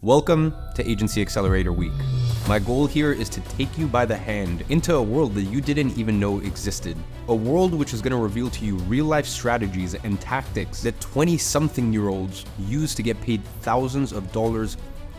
Welcome to Agency Accelerator Week. My goal here is to take you by the hand into a world that you didn't even know existed. A world which is going to reveal to you real-life strategies and tactics that 20-something-year-olds use to get paid thousands of dollars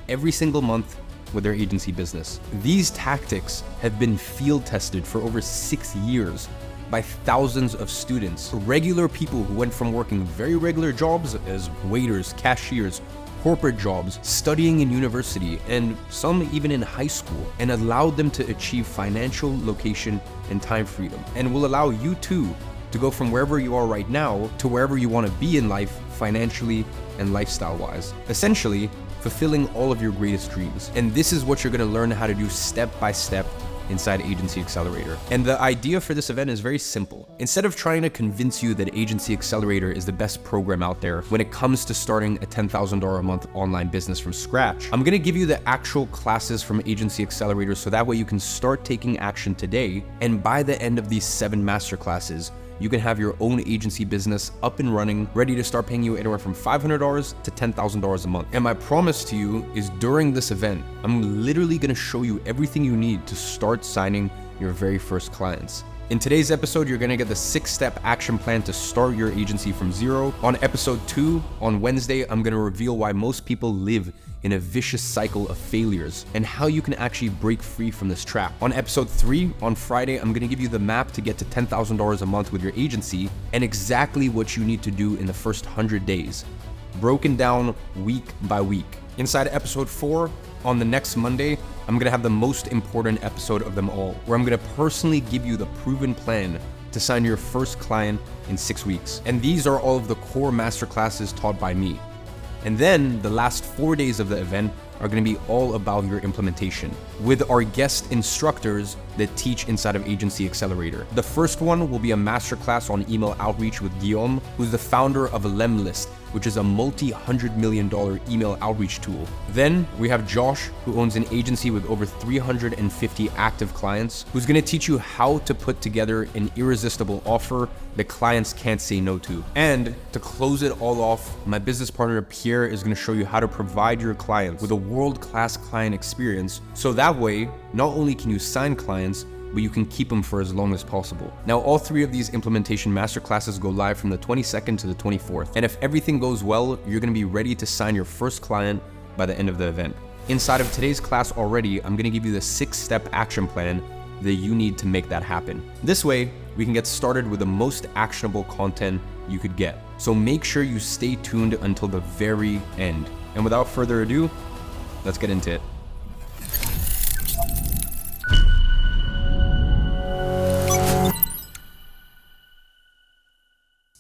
every single month with their agency business. These tactics have been field tested for over 6 years by thousands of students, regular people who went from working very regular jobs as waiters, cashiers, corporate jobs, studying in university, and some even in high school, and allowed them to achieve financial, location, and time freedom, and will allow you too to go from wherever you are right now to wherever you want to be in life, financially and lifestyle-wise. Essentially, fulfilling all of your greatest dreams. And this is what you're going to learn how to do step by step inside Agency Accelerator. And the idea for this event is very simple. Instead of trying to convince you that Agency Accelerator is the best program out there when it comes to starting a $10,000 a month online business from scratch, I'm gonna give you the actual classes from Agency Accelerator so that way you can start taking action today, and by the end of these 7 masterclasses, you can have your own agency business up and running, ready to start paying you anywhere from $500 to $10,000 a month. And my promise to you is during this event, I'm literally gonna show you everything you need to start signing your very first clients. In today's episode, you're gonna get the 6-step action plan to start your agency from zero. On episode 2, on Wednesday, I'm gonna reveal why most people live in a vicious cycle of failures and how you can actually break free from this trap. On episode 3, on Friday, I'm gonna give you the map to get to $10,000 a month with your agency and exactly what you need to do in the first 100 days, broken down week by week. Inside episode 4, on the next Monday, I'm gonna have the most important episode of them all, where I'm gonna personally give you the proven plan to sign your first client in 6 weeks. And these are all of the core masterclasses taught by me. And then the last 4 days of the event are going to be all about your implementation with our guest instructors that teach inside of Agency Accelerator. The first one will be a masterclass on email outreach with Guillaume, who's the founder of Lemlist, which is a multi-$100 million email outreach tool. Then we have Josh, who owns an agency with over 350 active clients, who's gonna teach you how to put together an irresistible offer that clients can't say no to. And to close it all off, my business partner Pierre is gonna show you how to provide your clients with a world-class client experience, so that way, not only can you sign clients, but you can keep them for as long as possible. Now, all 3 of these implementation masterclasses go live from the 22nd to the 24th. And if everything goes well, you're gonna be ready to sign your first client by the end of the event. Inside of today's class already, I'm gonna give you the 6-step action plan that you need to make that happen. This way, we can get started with the most actionable content you could get. So make sure you stay tuned until the very end. And without further ado, let's get into it.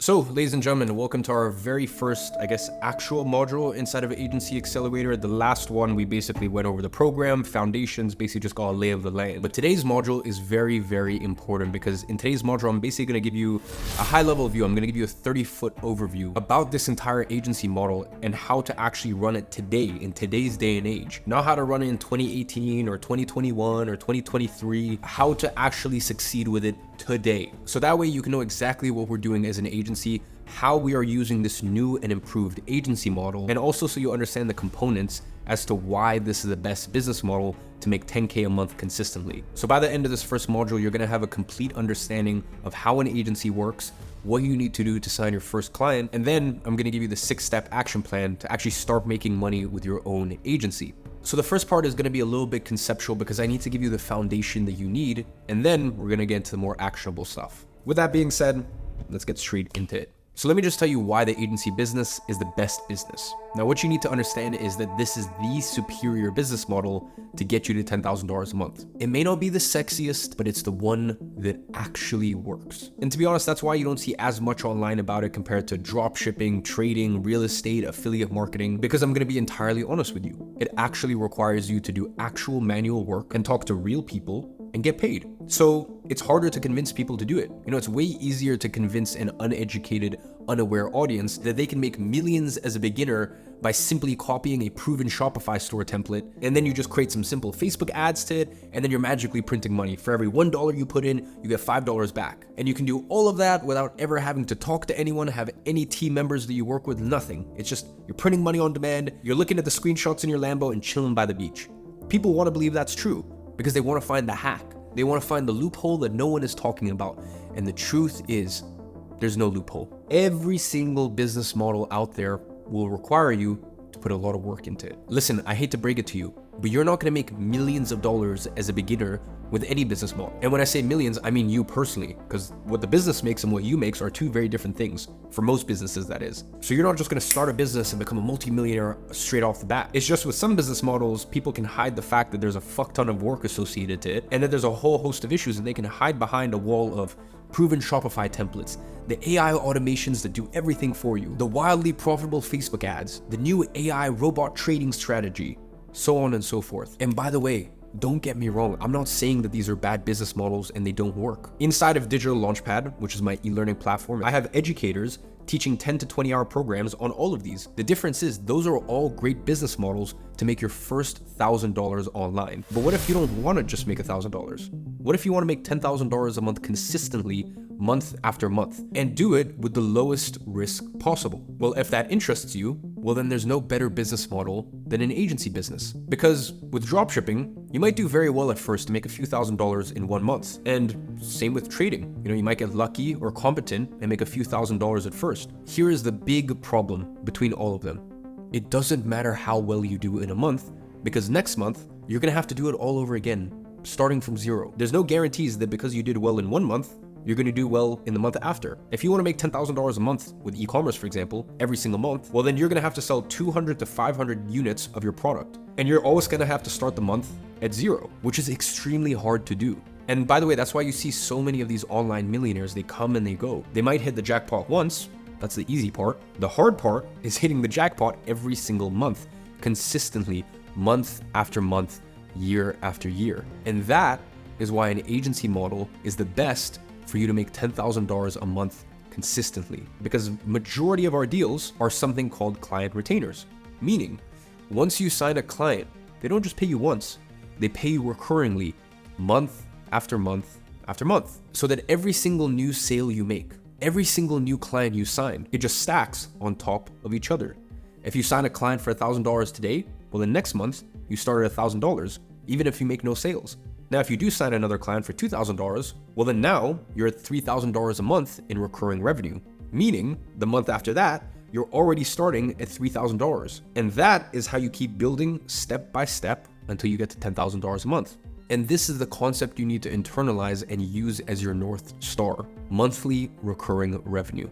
So, ladies and gentlemen, welcome to our very first, actual module inside of Agency Accelerator. The last one, we basically went over the program, foundations, basically just got a lay of the land. But today's module is very, very important because in today's module, I'm basically gonna give you a high-level view. I'm gonna give you a 30-foot overview about this entire agency model and how to actually run it today, in today's day and age. Not how to run it in 2018 or 2021 or 2023, how to actually succeed with it today. So that way you can know exactly what we're doing as an agency, how we are using this new and improved agency model, and also so you understand the components as to why this is the best business model to make 10K a month consistently. So by the end of this first module, you're gonna have a complete understanding of how an agency works, what you need to do to sign your first client, and then I'm gonna give you the 6-step action plan to actually start making money with your own agency. So the first part is gonna be a little bit conceptual because I need to give you the foundation that you need, and then we're gonna get into the more actionable stuff. With that being said, let's get straight into it. So let me just tell you why the agency business is the best business. Now, what you need to understand is that this is the superior business model to get you to $10,000 a month. It may not be the sexiest, but it's the one that actually works. And to be honest, that's why you don't see as much online about it compared to drop shipping, trading, real estate, affiliate marketing, because I'm gonna be entirely honest with you. It actually requires you to do actual manual work and talk to real people and get paid. So it's harder to convince people to do it. It's way easier to convince an uneducated, unaware audience that they can make millions as a beginner by simply copying a proven Shopify store template, and then you just create some simple Facebook ads to it, and then you're magically printing money. For every $1 you put in, you get $5 back. And you can do all of that without ever having to talk to anyone, have any team members that you work with, nothing. It's just, you're printing money on demand, you're looking at the screenshots in your Lambo and chilling by the beach. People want to believe that's true because they want to find the hack. They want to find the loophole that no one is talking about. And the truth is, there's no loophole. Every single business model out there will require you to put a lot of work into it. Listen, I hate to break it to you, but you're not going to make millions of dollars as a beginner with any business model. And when I say millions, I mean you personally, because what the business makes and what you make are two very different things. For most businesses, that is. So you're not just going to start a business and become a multimillionaire straight off the bat. It's just with some business models, people can hide the fact that there's a fuck ton of work associated to it, and that there's a whole host of issues, and they can hide behind a wall of proven Shopify templates, the AI automations that do everything for you, the wildly profitable Facebook ads, the new AI robot trading strategy, so on and so forth. And by the way, don't get me wrong, I'm not saying that these are bad business models and they don't work. Inside of Digital Launchpad, which is my e-learning platform, I have educators teaching 10 to 20 hour programs on all of these. The difference is those are all great business models to make your first $1,000 online. But what if you don't want to just make $1,000? What if you want to make $10,000 a month consistently, month after month, and do it with the lowest risk possible? Well, if that interests you, well then there's no better business model than an agency business. Because with dropshipping, you might do very well at first to make a few $1,000s in 1 month. And same with trading. You might get lucky or competent and make a few $1,000s at first. Here is the big problem between all of them. It doesn't matter how well you do in a month, because next month, you're gonna have to do it all over again, starting from zero. There's no guarantees that because you did well in 1 month, you're going to do well in the month after. If you want to make $10,000 a month with e-commerce, for example, every single month, well then you're going to have to sell 200 to 500 units of your product. And you're always going to have to start the month at zero, which is extremely hard to do. And by the way, that's why you see so many of these online millionaires, they come and they go. They might hit the jackpot once, that's the easy part. The hard part is hitting the jackpot every single month, consistently, month after month, year after year. And that is why an agency model is the best for you to make $10,000 a month consistently, because majority of our deals are something called client retainers, meaning once you sign a client, they don't just pay you once, they pay you recurringly, month after month after month, so that every single new sale you make, every single new client you sign, it just stacks on top of each other. If you sign a client for $1,000 today, well then next month you start at $1,000, even if you make no sales. Now, if you do sign another client for $2,000, well then now you're at $3,000 a month in recurring revenue, meaning the month after that, you're already starting at $3,000. And that is how you keep building step by step until you get to $10,000 a month. And this is the concept you need to internalize and use as your North Star, monthly recurring revenue.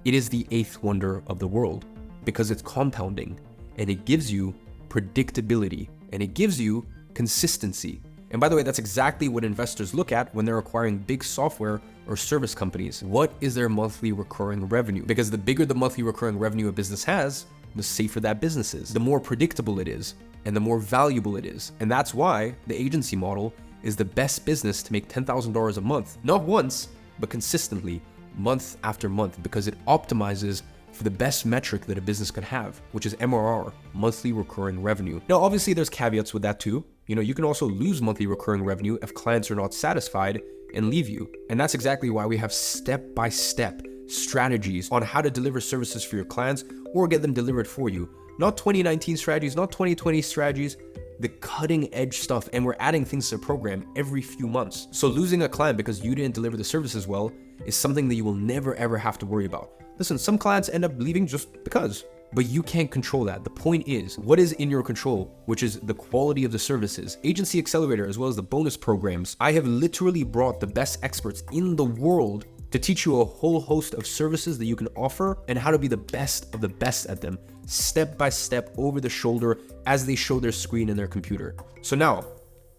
It is the eighth wonder of the world because it's compounding and it gives you predictability and it gives you consistency. And by the way, that's exactly what investors look at when they're acquiring big software or service companies. What is their monthly recurring revenue? Because the bigger the monthly recurring revenue a business has, the safer that business is, the more predictable it is, and the more valuable it is. And that's why the agency model is the best business to make $10,000 a month, not once, but consistently, month after month, because it optimizes for the best metric that a business could have, which is MRR, monthly recurring revenue. Now, obviously there's caveats with that too. You can also lose monthly recurring revenue if clients are not satisfied and leave you. And that's exactly why we have step-by-step strategies on how to deliver services for your clients or get them delivered for you. Not 2019 strategies, not 2020 strategies, the cutting edge stuff. And we're adding things to the program every few months. So losing a client because you didn't deliver the services well is something that you will never ever have to worry about. Listen, some clients end up leaving just because, but you can't control that. The point is, what is in your control, which is the quality of the services. Agency Accelerator, as well as the bonus programs, I have literally brought the best experts in the world to teach you a whole host of services that you can offer and how to be the best of the best at them, step by step, over the shoulder, as they show their screen in their computer. So now,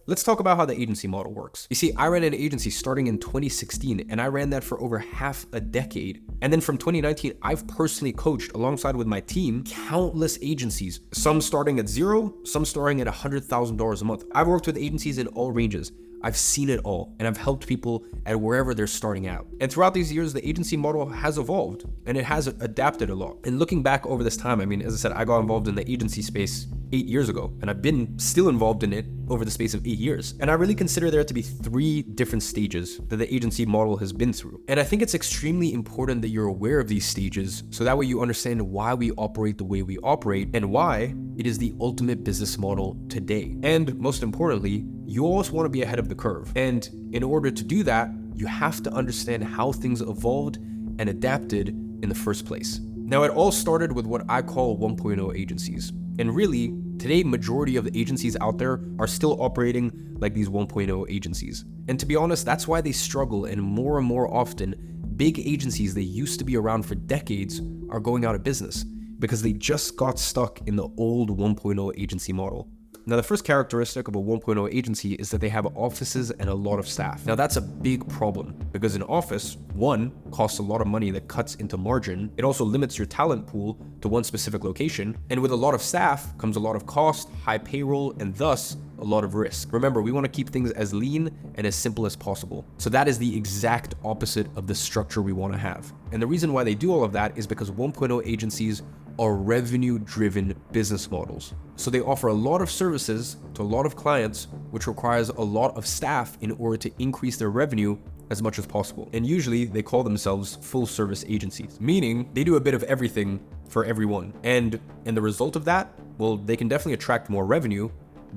let's talk about how the agency model works. You see, I ran an agency starting in 2016, and I ran that for over half a decade. And then from 2019, I've personally coached alongside with my team countless agencies, some starting at zero, some starting at $100,000 a month. I've worked with agencies in all ranges. I've seen it all, and I've helped people at wherever they're starting out. And throughout these years, the agency model has evolved, and it has adapted a lot. And looking back over this time, I mean, as I said, I got involved in the agency space 8 years ago, and I've been still involved in it over the space of 8 years. And I really consider there to be 3 different stages that the agency model has been through. And I think it's extremely important that you're aware of these stages, so that way you understand why we operate the way we operate and why it is the ultimate business model today. And most importantly, you always want to be ahead of the curve. And in order to do that, you have to understand how things evolved and adapted in the first place. Now, it all started with what I call 1.0 agencies. And really, today, majority of the agencies out there are still operating like these 1.0 agencies. And to be honest, that's why they struggle, and more often, big agencies that used to be around for decades are going out of business because they just got stuck in the old 1.0 agency model. Now, the first characteristic of a 1.0 agency is that they have offices and a lot of staff. Now, that's a big problem because an office, one, costs a lot of money that cuts into margin. It also limits your talent pool to one specific location. And with a lot of staff comes a lot of cost, high payroll, and thus a lot of risk. Remember, we want to keep things as lean and as simple as possible. So that is the exact opposite of the structure we want to have. And the reason why they do all of that is because 1.0 agencies are revenue-driven business models. So they offer a lot of services to a lot of clients, which requires a lot of staff in order to increase their revenue as much as possible. And usually they call themselves full-service agencies, meaning they do a bit of everything for everyone. And the result of that, well, they can definitely attract more revenue,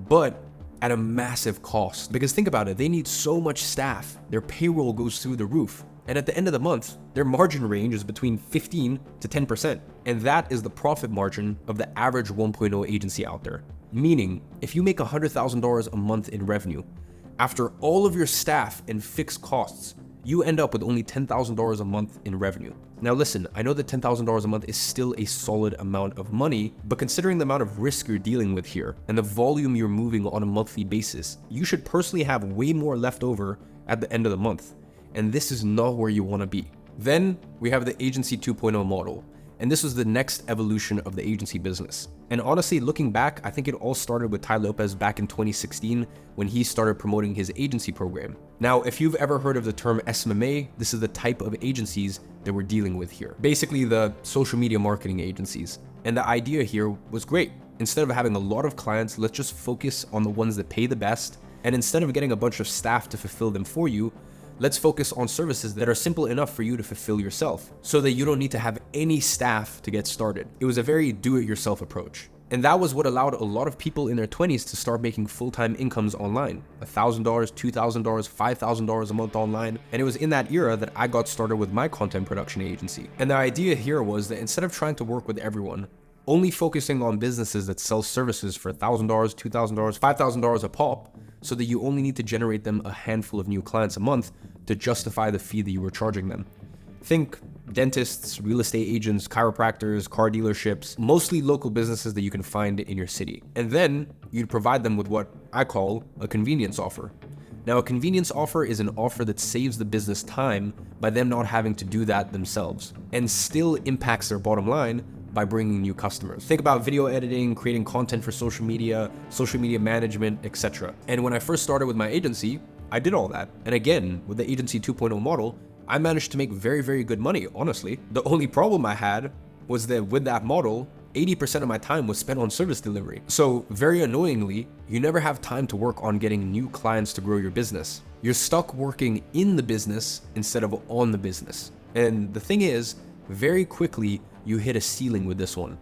but at a massive cost. Because think about it, they need so much staff, their payroll goes through the roof. And at the end of the month, their margin range is between 15 to 10%. And that is the profit margin of the average 1.0 agency out there. Meaning, if you make $100,000 a month in revenue, after all of your staff and fixed costs, you end up with only $10,000 a month in revenue. Now listen, I know that $10,000 a month is still a solid amount of money, but considering the amount of risk you're dealing with here and the volume you're moving on a monthly basis, you should personally have way more left over at the end of the month. And this is not where you want to be. Then we have the Agency 2.0 model. And this was the next evolution of the agency business. And honestly, looking back, I think it all started with Tai Lopez back in 2016 when he started promoting his agency program. Now, if you've ever heard of the term SMMA, this is the type of agencies that we're dealing with here. Basically, the social media marketing agencies. And the idea here was great. Instead of having a lot of clients, let's just focus on the ones that pay the best. And instead of getting a bunch of staff to fulfill them for you, let's focus on services that are simple enough for you to fulfill yourself so that you don't need to have any staff to get started. It was a very do-it-yourself approach. And that was what allowed a lot of people in their 20s to start making full-time incomes online. $1,000, $2,000, $5,000 a month online. And it was in that era that I got started with my content production agency. And the idea here was that instead of trying to work with everyone, only focusing on businesses that sell services for $1,000, $2,000, $5,000 a pop, so that you only need to generate them a handful of new clients a month to justify the fee that you were charging them. Think dentists, real estate agents, chiropractors, car dealerships, mostly local businesses that you can find in your city. And then you'd provide them with what I call a convenience offer. Now, a convenience offer is an offer that saves the business time by them not having to do that themselves and still impacts their bottom line by bringing new customers. Think about video editing, creating content for social media management, etc. And when I first started with my agency, I did all that. And again, with the Agency 2.0 model, I managed to make very, very good money, honestly. The only problem I had was that with that model, 80% of my time was spent on service delivery. So very annoyingly, you never have time to work on getting new clients to grow your business. You're stuck working in the business instead of on the business. And the thing is, very quickly, you hit a ceiling with this one.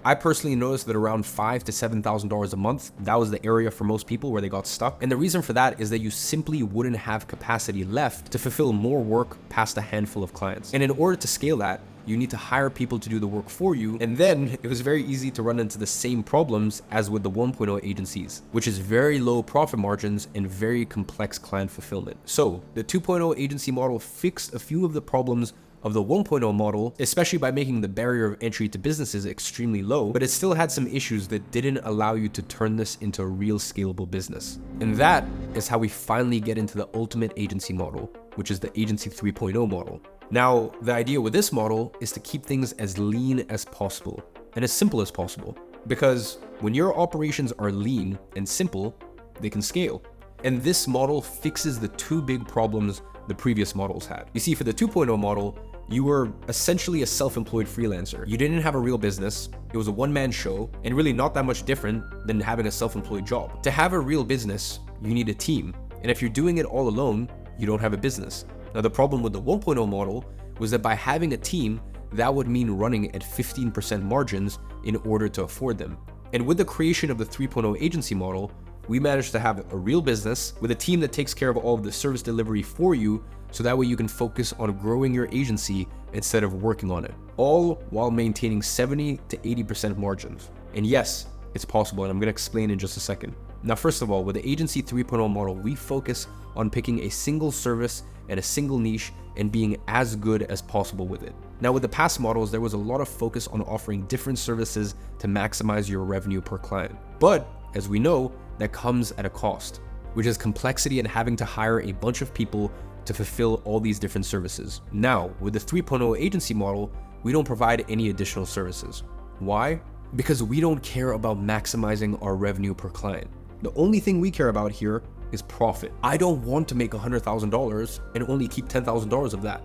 I personally noticed that around $5,000 to $7,000 a month, that was the area for most people where they got stuck. And the reason for that is that you simply wouldn't have capacity left to fulfill more work past a handful of clients. And in order to scale that, you need to hire people to do the work for you. And then it was very easy to run into the same problems as with the 1.0 agencies, which is very low profit margins and very complex client fulfillment. So the 2.0 agency model fixed a few of the problems of the 1.0 model, especially by making the barrier of entry to businesses extremely low, but it still had some issues that didn't allow you to turn this into a real scalable business. And that is how we finally get into the ultimate agency model, which is the Agency 3.0 model. Now, the idea with this model is to keep things as lean as possible and as simple as possible, because when your operations are lean and simple, they can scale. And this model fixes the two big problems the previous models had. You see, for the 2.0 model, you were essentially a self-employed freelancer. You didn't have a real business, it was a one-man show, and really not that much different than having a self-employed job. To have a real business, you need a team. And if you're doing it all alone, you don't have a business. Now, the problem with the 1.0 model was that by having a team, that would mean running at 15% margins in order to afford them. And with the creation of the 3.0 agency model, we managed to have a real business with a team that takes care of all of the service delivery for you, so that way you can focus on growing your agency instead of working on it, all while maintaining 70 to 80% margins. And yes, it's possible, and I'm going to explain in just a second. Now, first of all, with the Agency 3.0 model, we focus on picking a single service and a single niche and being as good as possible with it. Now, with the past models, there was a lot of focus on offering different services to maximize your revenue per client. But as we know, that comes at a cost, which is complexity and having to hire a bunch of people to fulfill all these different services. Now, with the 3.0 agency model, we don't provide any additional services. Why? Because we don't care about maximizing our revenue per client. The only thing we care about here is profit. I don't want to make $100,000 and only keep $10,000 of that.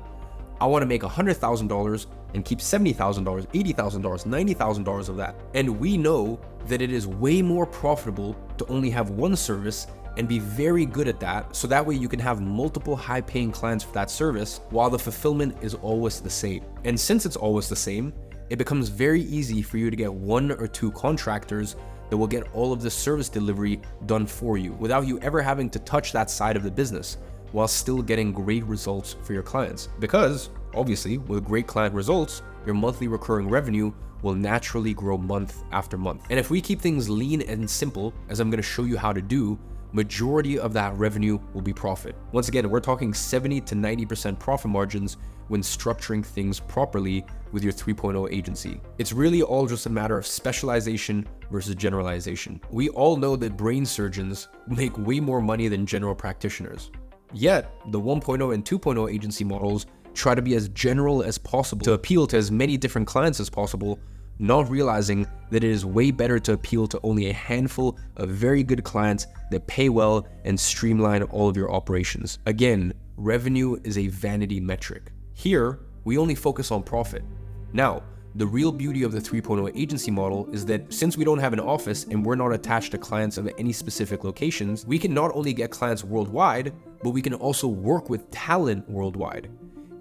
I want to make $100,000 and keep $70,000, $80,000, $90,000 of that. And we know that it is way more profitable to only have one service and be very good at that, so that way you can have multiple high-paying clients for that service while the fulfillment is always the same. And since it's always the same, it becomes very easy for you to get one or two contractors that will get all of the service delivery done for you without you ever having to touch that side of the business, while still getting great results for your clients. Because obviously, with great client results, your monthly recurring revenue will naturally grow month after month. And if we keep things lean and simple, as I'm going to show you how to do, majority of that revenue will be profit. Once again, we're talking 70 to 90% profit margins when structuring things properly with your 3.0 agency. It's really all just a matter of specialization versus generalization. We all know that brain surgeons make way more money than general practitioners. Yet, the 1.0 and 2.0 agency models try to be as general as possible to appeal to as many different clients as possible, not realizing that it is way better to appeal to only a handful of very good clients that pay well and streamline all of your operations. Again, revenue is a vanity metric. Here, we only focus on profit. Now, the real beauty of the 3.0 agency model is that since we don't have an office and we're not attached to clients of any specific locations, we can not only get clients worldwide, but we can also work with talent worldwide.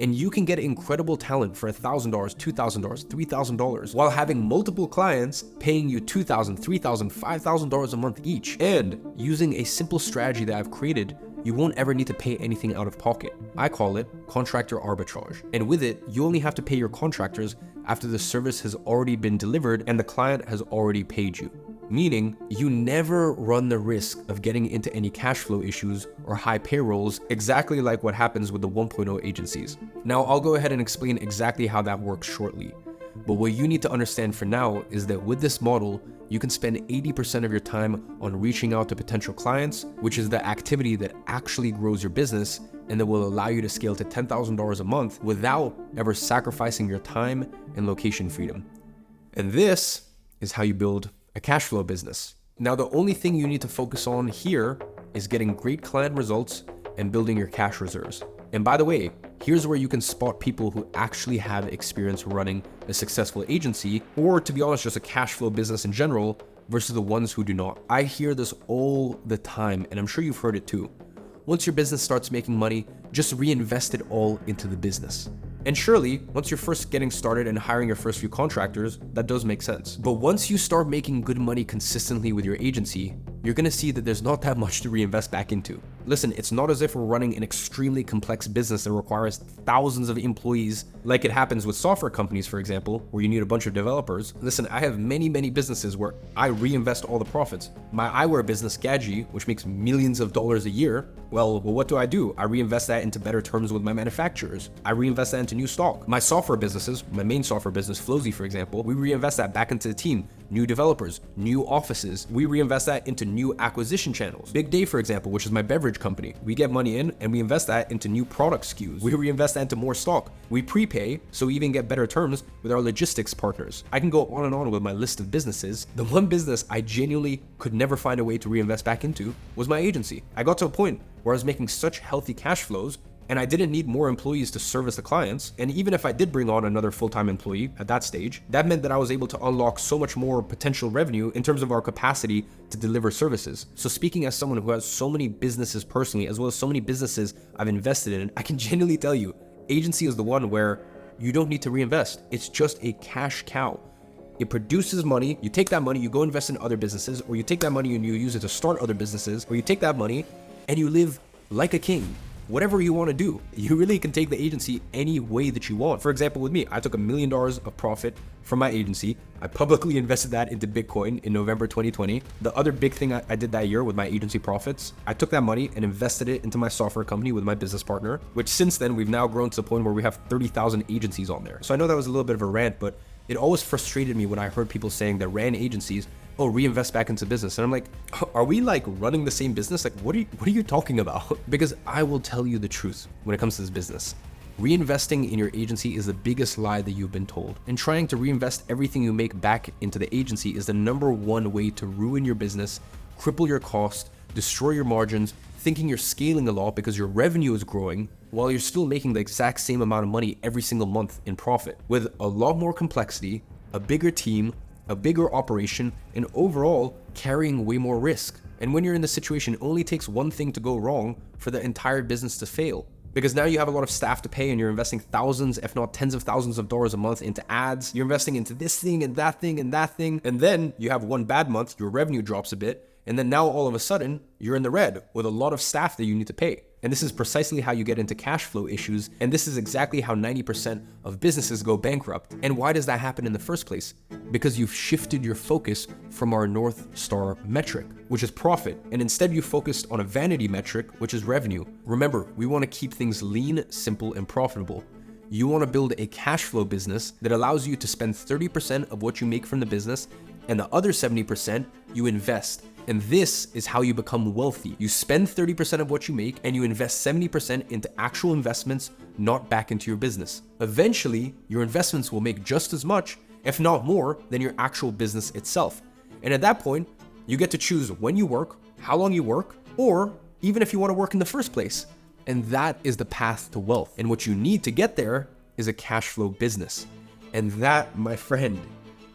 And you can get incredible talent for $1,000, $2,000, $3,000 while having multiple clients paying you $2,000, $3,000, $5,000 a month each. And using a simple strategy that I've created, you won't ever need to pay anything out of pocket. I call it contractor arbitrage. And with it, you only have to pay your contractors after the service has already been delivered and the client has already paid you. Meaning, you never run the risk of getting into any cash flow issues or high payrolls, exactly like what happens with the 1.0 agencies. Now, I'll go ahead and explain exactly how that works shortly. But what you need to understand for now is that with this model, you can spend 80% of your time on reaching out to potential clients, which is the activity that actually grows your business and that will allow you to scale to $10,000 a month without ever sacrificing your time and location freedom. And this is how you build a cash flow business. Now, the only thing you need to focus on here is getting great client results and building your cash reserves. And by the way, here's where you can spot people who actually have experience running a successful agency, or to be honest, just a cash flow business in general, versus the ones who do not. I hear this all the time, and I'm sure you've heard it too. Once your business starts making money, just reinvest it all into the business. And surely, once you're first getting started and hiring your first few contractors, that does make sense. But once you start making good money consistently with your agency, you're gonna see that there's not that much to reinvest back into. Listen, it's not as if we're running an extremely complex business that requires thousands of employees, like it happens with software companies, for example, where you need a bunch of developers. Listen, I have many businesses where I reinvest all the profits. My eyewear business, Gadzhi, which makes millions of dollars a year, well, what do? I reinvest that into better terms with my manufacturers. I reinvest that into new stock. My software businesses, my main software business, Flowzy, for example, we reinvest that back into the team new developers, new offices. We reinvest that into new acquisition channels. Big Day, for example, which is my beverage company. We get money in and we invest that into new product SKUs. We reinvest that into more stock. We prepay, so we even get better terms with our logistics partners. I can go on and on with my list of businesses. The one business I genuinely could never find a way to reinvest back into was my agency. I got to a point where I was making such healthy cash flows and I didn't need more employees to service the clients. And even if I did bring on another full-time employee at that stage, that meant that I was able to unlock so much more potential revenue in terms of our capacity to deliver services. So speaking as someone who has so many businesses personally, as well as so many businesses I've invested in, I can genuinely tell you, agency is the one where you don't need to reinvest. It's just a cash cow. It produces money. You take that money, you go invest in other businesses, or you take that money and you use it to start other businesses, or you take that money and you live like a king. Whatever you want to do, you really can take the agency any way that you want. For example, with me, I took $1 million of profit from my agency. I publicly invested that into Bitcoin in November 2020. The other big thing I did that year with my agency profits, I took that money and invested it into my software company with my business partner, which since then we've now grown to the point where we have 30,000 agencies on there. So I know that was a little bit of a rant, but it always frustrated me when I heard people saying that ran agencies, oh, reinvest back into business. And I'm like, are we like running the same business? Like, what are you talking about? Because I will tell you the truth when it comes to this business. Reinvesting in your agency is the biggest lie that you've been told. And trying to reinvest everything you make back into the agency is the #1 way to ruin your business, cripple your cost, destroy your margins, thinking you're scaling a lot because your revenue is growing while you're still making the exact same amount of money every single month in profit, with a lot more complexity, a bigger team, a bigger operation, and overall carrying way more risk. And when you're in this situation, it only takes one thing to go wrong for the entire business to fail. Because now you have a lot of staff to pay and you're investing thousands, if not tens of thousands of dollars a month into ads. You're investing into this thing and that thing and that thing. And then you have one bad month, your revenue drops a bit. And then now all of a sudden you're in the red with a lot of staff that you need to pay. And this is precisely how you get into cash flow issues. And this is exactly how 90% of businesses go bankrupt. And why does that happen in the first place? Because you've shifted your focus from our North Star metric, which is profit. And instead you focused on a vanity metric, which is revenue. Remember, we want to keep things lean, simple, and profitable. You want to build a cash flow business that allows you to spend 30% of what you make from the business, and the other 70% you invest. And this is how you become wealthy. You spend 30% of what you make and you invest 70% into actual investments, not back into your business. Eventually, your investments will make just as much, if not more, than your actual business itself. And at that point, you get to choose when you work, how long you work, or even if you want to work in the first place. And that is the path to wealth. And what you need to get there is a cash flow business. And that, my friend,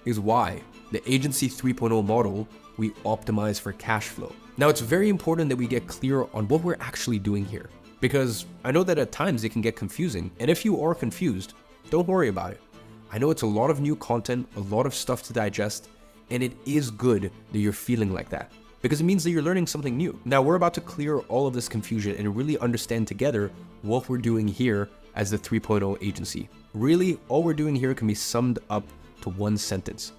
is why the Agency 3.0 model, we optimize for cash flow. Now, it's very important that we get clear on what we're actually doing here, because I know that at times it can get confusing. And if you are confused, don't worry about it. I know it's a lot of new content, a lot of stuff to digest, and it is good that you're feeling like that, because it means that you're learning something new. Now, we're about to clear all of this confusion and really understand together what we're doing here as the 3.0 agency. Really, all we're doing here can be summed up to one sentence.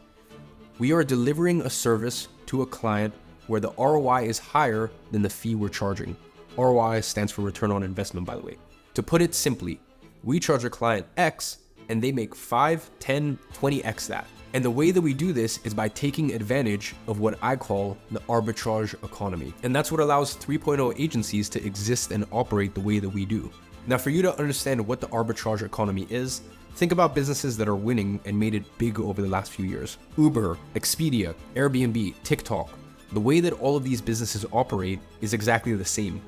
We are delivering a service to a client where the ROI is higher than the fee we're charging. ROI stands for return on investment, by the way. To put it simply, we charge a client X and they make 5, 10, 20X that. And the way that we do this is by taking advantage of what I call the arbitrage economy. And that's what allows 3.0 agencies to exist and operate the way that we do. Now, for you to understand what the arbitrage economy is, think about businesses that are winning and made it big over the last few years. Uber, Expedia, Airbnb, TikTok. The way that all of these businesses operate is exactly the same.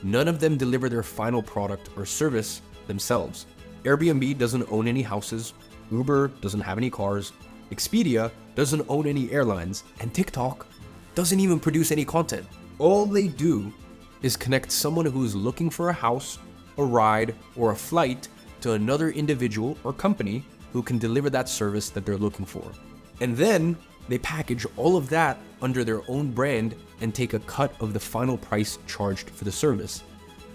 None of them deliver their final product or service themselves. Airbnb doesn't own any houses, Uber doesn't have any cars, Expedia doesn't own any airlines, and TikTok doesn't even produce any content. All they do is connect someone who's looking for a house, a ride, or a flight to another individual or company who can deliver that service that they're looking for. And then they package all of that under their own brand and take a cut of the final price charged for the service.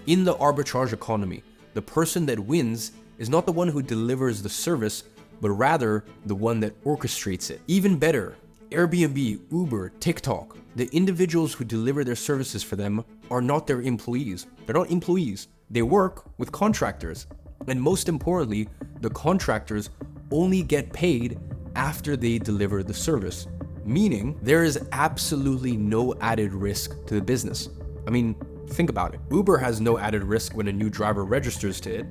In the arbitrage economy, the person that wins is not the one who delivers the service, but rather the one that orchestrates it. Even better, Airbnb, Uber, TikTok, the individuals who deliver their services for them are not their employees. They're not employees. They work with contractors. And most importantly, the contractors only get paid after they deliver the service. meaning there is absolutely no added risk to the business. I mean, think about it. Uber has no added risk when a new driver registers to it,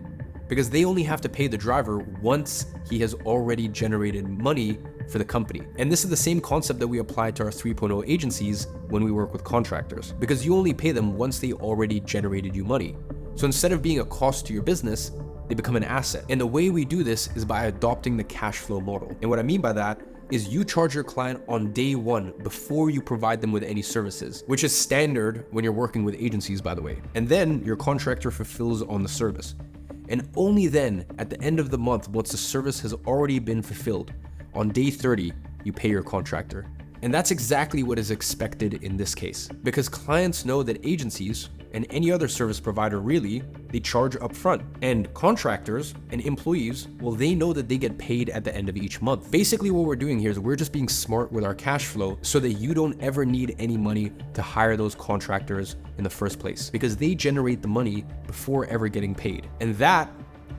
because they only have to pay the driver once he has already generated money for the company. And this is the same concept that we apply to our 3.0 agencies when we work with contractors, because you only pay them once they already generated you money. So instead of being a cost to your business, they become an asset. And the way we do this is by adopting the cash flow model. And what I mean by that is you charge your client on day one before you provide them with any services, which is standard when you're working with agencies, by the way. And then your contractor fulfills on the service. And only then, at the end of the month, once the service has already been fulfilled, on day 30, you pay your contractor. And that's exactly what is expected in this case, because clients know that agencies and any other service provider really, they charge upfront. And contractors and employees, well, they know that they get paid at the end of each month. Basically what we're doing here is we're just being smart with our cash flow so that you don't ever need any money to hire those contractors in the first place, because they generate the money before ever getting paid. And that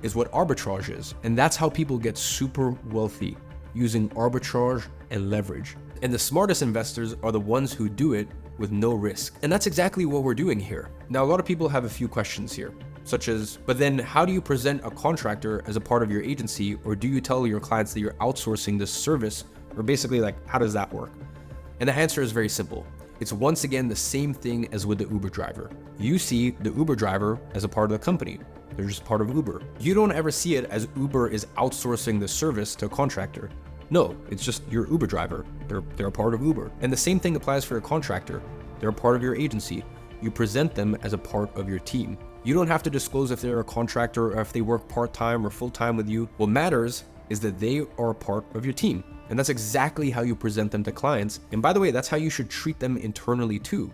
is what arbitrage is. And that's how people get super wealthy, using arbitrage and leverage. And the smartest investors are the ones who do it with no risk. And that's exactly what we're doing here. Now, a lot of people have a few questions here, such as, but then how do you present a contractor as a part of your agency? Or do you tell your clients that you're outsourcing this service? Or basically, like, how does that work? And the answer is very simple. It's once again the same thing as with the Uber driver. You see the Uber driver as a part of the company. They're just part of Uber. You don't ever see it as Uber is outsourcing the service to a contractor. No, it's just your Uber driver. They're a part of Uber. And the same thing applies for your contractor. They're a part of your agency. You present them as a part of your team. You don't have to disclose if they're a contractor or if they work part-time or full-time with you. What matters is that they are a part of your team. And that's exactly how you present them to clients. And by the way, that's how you should treat them internally too,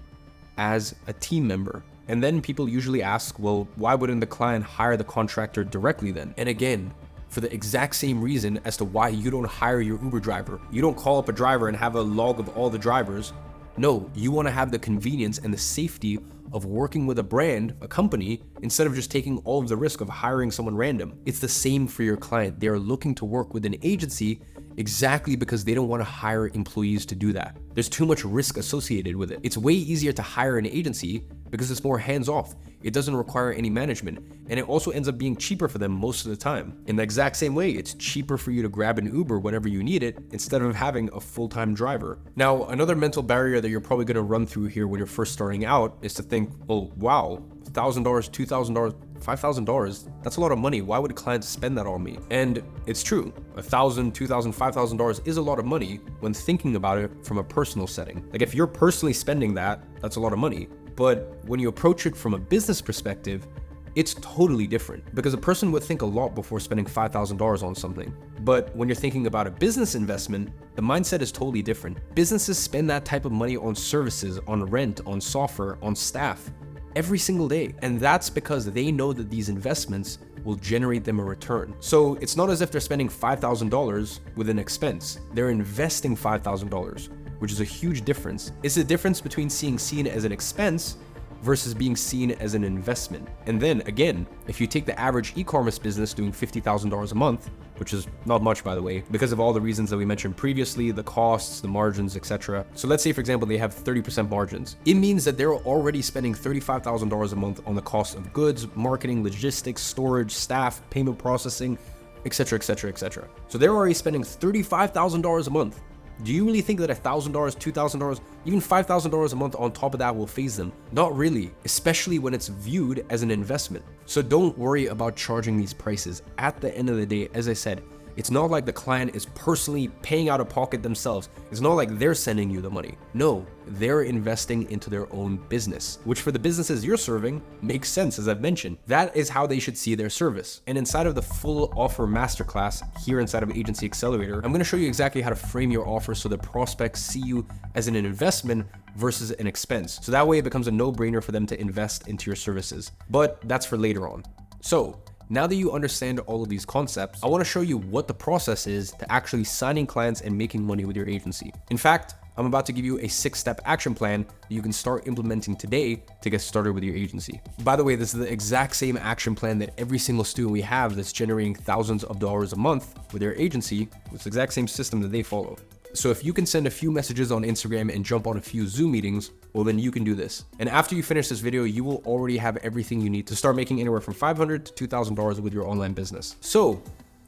as a team member. And then people usually ask, well, why wouldn't the client hire the contractor directly then? And again, for the exact same reason as to why you don't hire your Uber driver. You don't call up a driver and have a log of all the drivers. No, you want to have the convenience and the safety of working with a brand, a company, instead of just taking all of the risk of hiring someone random. It's the same for your client. They are looking to work with an agency exactly because they don't want to hire employees to do that. There's too much risk associated with it. It's way easier to hire an agency because it's more hands-off. It doesn't require any management, and it also ends up being cheaper for them most of the time. In the exact same way, it's cheaper for you to grab an Uber whenever you need it instead of having a full-time driver. Now, another mental barrier that you're probably going to run through here when you're first starting out is to think, well, wow, $1,000, $2,000, $5,000, that's a lot of money. Why would clients spend that on me? And it's true. $1,000, $2,000, $5,000 is a lot of money when thinking about it from a personal setting. Like if you're personally spending that, that's a lot of money. But when you approach it from a business perspective, it's totally different, because a person would think a lot before spending $5,000 on something. But when you're thinking about a business investment, the mindset is totally different. Businesses spend that type of money on services, on rent, on software, on staff, every single day. And that's because they know that these investments will generate them a return. So it's not as if they're spending $5,000 with an expense. They're investing $5,000, which is a huge difference. It's the difference between being seen as an expense versus being seen as an investment. And then again, if you take the average e-commerce business doing $50,000 a month, which is not much, by the way, because of all the reasons that we mentioned previously, the costs, the margins, etc. So let's say, for example, they have 30% margins. It means that they're already spending $35,000 a month on the cost of goods, marketing, logistics, storage, staff, payment processing, etc., etc., etc. So they're already spending $35,000 a month. Do you really think that $1,000, $2,000, even $5,000 a month on top of that will faze them? Not really, especially when it's viewed as an investment. So don't worry about charging these prices. At the end of the day, as I said, it's not like the client is personally paying out of pocket themselves. It's not like they're sending you the money. No, they're investing into their own business, which for the businesses you're serving makes sense, as I've mentioned. That is how they should see their service. And inside of the full offer masterclass here inside of Agency Accelerator, I'm going to show you exactly how to frame your offer so that prospects see you as an investment versus an expense. So that way it becomes a no-brainer for them to invest into your services. But that's for later on. So now that you understand all of these concepts, I want to show you what the process is to actually signing clients and making money with your agency. In fact, I'm about to give you a 6-step action plan that you can start implementing today to get started with your agency. By the way, this is the exact same action plan that every single student we have that's generating thousands of dollars a month with their agency. It's the exact same system that they follow. So if you can send a few messages on Instagram and jump on a few Zoom meetings, well then you can do this. And after you finish this video, you will already have everything you need to start making anywhere from $500 to $2,000 with your online business. So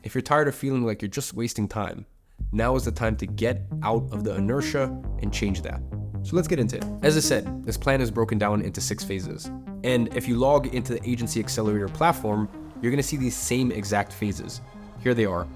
if you're tired of feeling like you're just wasting time, now is the time to get out of the inertia and change that. So let's get into it. As I said, this plan is broken down into 6 phases. And if you log into the Agency Accelerator platform, you're gonna see these same exact phases. Here they are.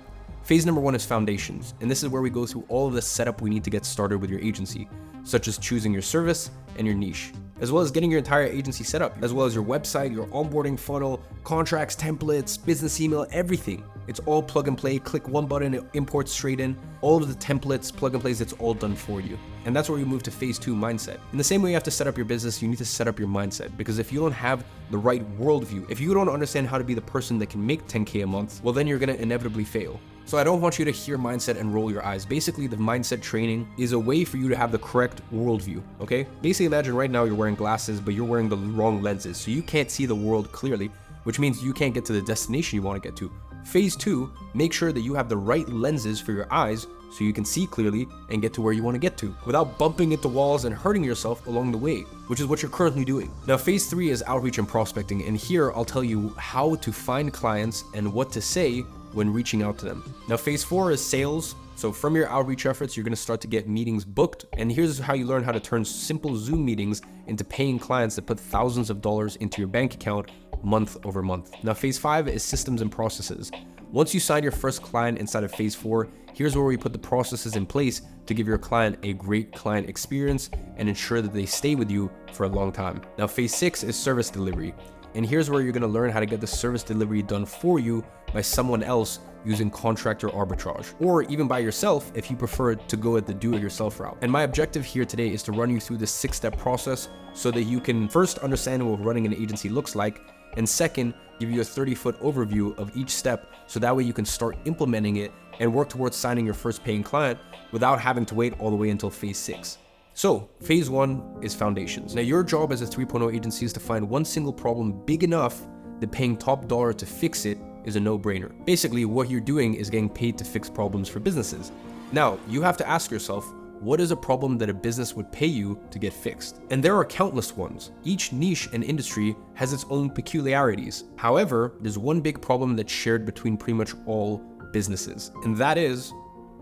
Phase number 1 is foundations, and this is where we go through all of the setup we need to get started with your agency, such as choosing your service and your niche, as well as getting your entire agency set up, as well as your website, your onboarding funnel, contracts, templates, business email, everything. It's all plug and play. Click one button, it imports straight in. All of the templates, plug and plays, it's all done for you. And that's where we move to phase 2, mindset. In the same way you have to set up your business, you need to set up your mindset, because if you don't have the right worldview, if you don't understand how to be the person that can make 10K a month, well then you're gonna inevitably fail. So I don't want you to hear mindset and roll your eyes. Basically, the mindset training is a way for you to have the correct worldview, okay? Basically, imagine right now you're wearing glasses, but you're wearing the wrong lenses, so you can't see the world clearly, which means you can't get to the destination you want to get to. Phase 2, make sure that you have the right lenses for your eyes so you can see clearly and get to where you want to get to without bumping into walls and hurting yourself along the way, which is what you're currently doing. Now, phase 3 is outreach and prospecting, and here I'll tell you how to find clients and what to say when reaching out to them. Now, phase 4 is sales. So from your outreach efforts, you're gonna start to get meetings booked. And here's how you learn how to turn simple Zoom meetings into paying clients that put thousands of dollars into your bank account month over month. Now, phase 5 is systems and processes. Once you sign your first client inside of phase 4, here's where we put the processes in place to give your client a great client experience and ensure that they stay with you for a long time. Now, phase 6 is service delivery. And here's where you're gonna learn how to get the service delivery done for you by someone else using contractor arbitrage, or even by yourself if you prefer to go at the do-it-yourself route. And my objective here today is to run you through this 6-step process so that you can first understand what running an agency looks like, and second, give you a 30-foot overview of each step so that way you can start implementing it and work towards signing your first paying client without having to wait all the way until phase 6. So, phase 1 is foundations. Now, your job as a 3.0 agency is to find one single problem big enough that paying top dollar to fix it is a no-brainer. Basically, what you're doing is getting paid to fix problems for businesses. Now, you have to ask yourself, what is a problem that a business would pay you to get fixed? And there are countless ones. Each niche and industry has its own peculiarities. However, there's one big problem that's shared between pretty much all businesses, and that is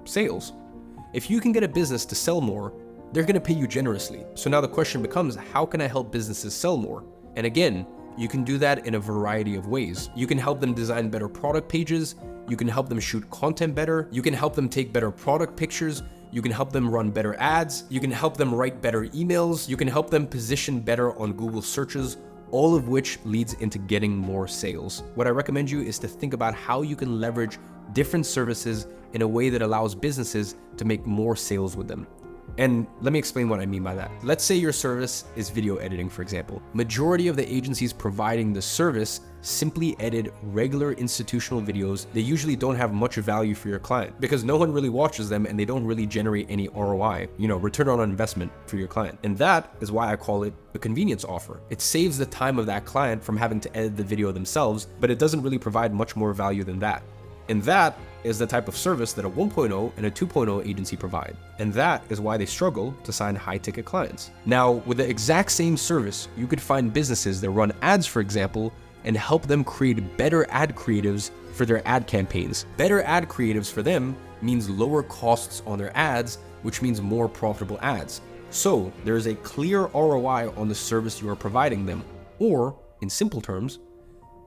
sales. If you can get a business to sell more, they're gonna pay you generously. So now the question becomes, how can I help businesses sell more? And again, you can do that in a variety of ways. You can help them design better product pages. You can help them shoot content better. You can help them take better product pictures. You can help them run better ads. You can help them write better emails. You can help them position better on Google searches, all of which leads into getting more sales. What I recommend you is to think about how you can leverage different services in a way that allows businesses to make more sales with them. And let me explain what I mean by that. Let's say your service is video editing, for example. Majority of the agencies providing the service simply edit regular institutional videos that usually don't have much value for your client because no one really watches them and they don't really generate any ROI, return on investment for your client. And that is why I call it a convenience offer. It saves the time of that client from having to edit the video themselves, but it doesn't really provide much more value than that. And that is the type of service that a 1.0 and a 2.0 agency provide. And that is why they struggle to sign high-ticket clients. Now, with the exact same service, you could find businesses that run ads, for example, and help them create better ad creatives for their ad campaigns. Better ad creatives for them means lower costs on their ads, which means more profitable ads. So there is a clear ROI on the service you are providing them, or in simple terms,